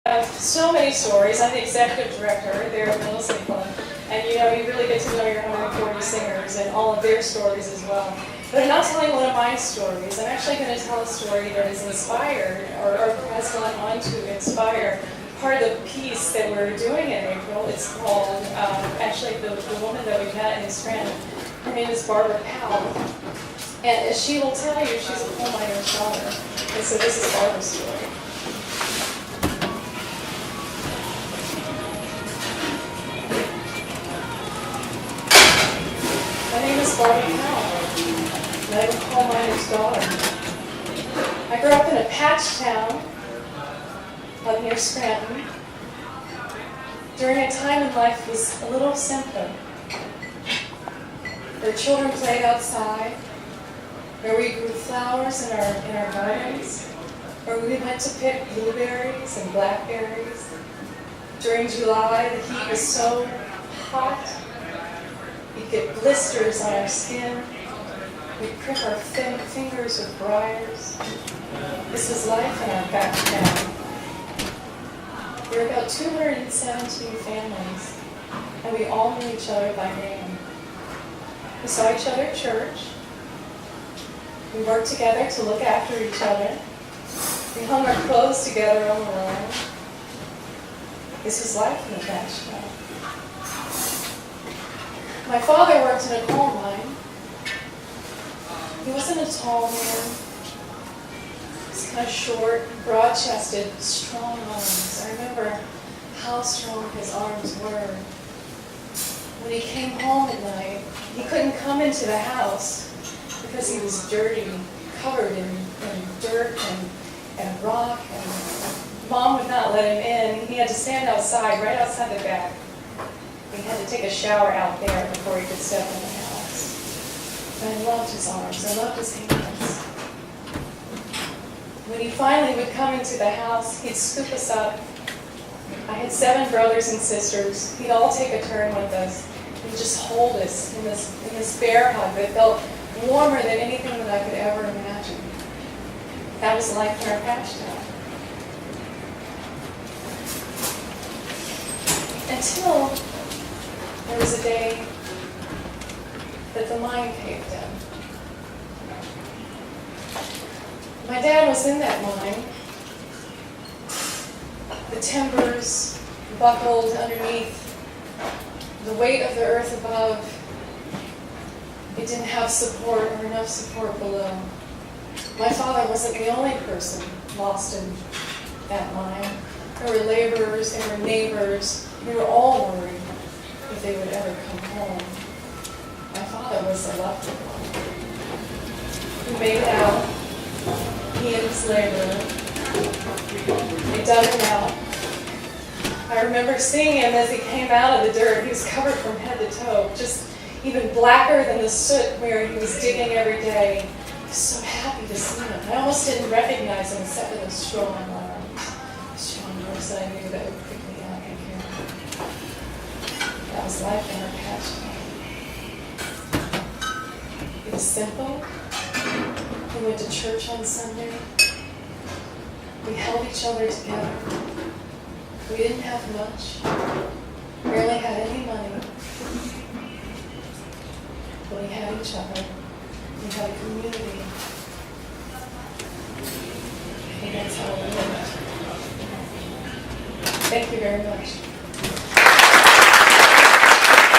have so many stories. I'm the executive director there at Mendelssohn Club, and you really get to know your 140 singers and all of their stories as well. But I'm not telling one of my stories. I'm actually going to tell a story that is inspired or has gone on to inspire part of the piece that we're doing in April. It's called, actually the woman that we met in Scranton, her name is Barbara Powell. And as she will tell you, she's a coal miner's daughter. And so this is Barbara's story. My name is Barbara Powell, and I'm a coal miner's daughter. I grew up in a patch town up near Scranton during a time when life was a little simpler, where children played outside, where we grew flowers in our gardens, where we went to pick blueberries and blackberries. During July, the heat was so hot, we'd get blisters on our skin. We'd prick our thin fingers with briars. This was life in our back town. There were about 217 families, and we all knew each other by name. We saw each other at church. We worked together to look after each other. We hung our clothes together on the line. This was life in the patch town. My father worked in a coal mine. He wasn't a tall man. He was kind of short, broad-chested, strong arms. I remember how strong his arms were. When he came home at night, he couldn't come into the house because he was dirty, covered in dirt and rock, and Mom would not let him in. He had to stand outside, right outside the back. He had to take a shower out there before he could step in the house. And I loved his arms, I loved his hands. When he finally would come into the house, he'd scoop us up. I had 7 brothers and sisters. He'd all take a turn with us. He'd just hold us in this bear hug that felt warmer than anything that I could ever imagine. That was life in our patch town. Until there was a day that the mine caved in. My dad was in that mine. The timbers buckled underneath, the weight of the earth above. It didn't have support or enough support below. My father wasn't the only person lost in that mine. There were laborers, there were neighbors. We were all worried if they would ever come home. My father was the lucky one. He made it out. He and his laborer. They dug him out. I remember seeing him as he came out of the dirt. He was covered from head to toe, just even blacker than the soot where he was digging every day. I was so happy to see him. I almost didn't recognize him except for those strong arms. Strong arms that I knew that would pick me up and carry me. That was life in our patch. It was simple. We went to church on Sunday. We held each other together. We didn't have much. Barely had any money. But we had each other. We had a community. And that's how we lived. Thank you very much.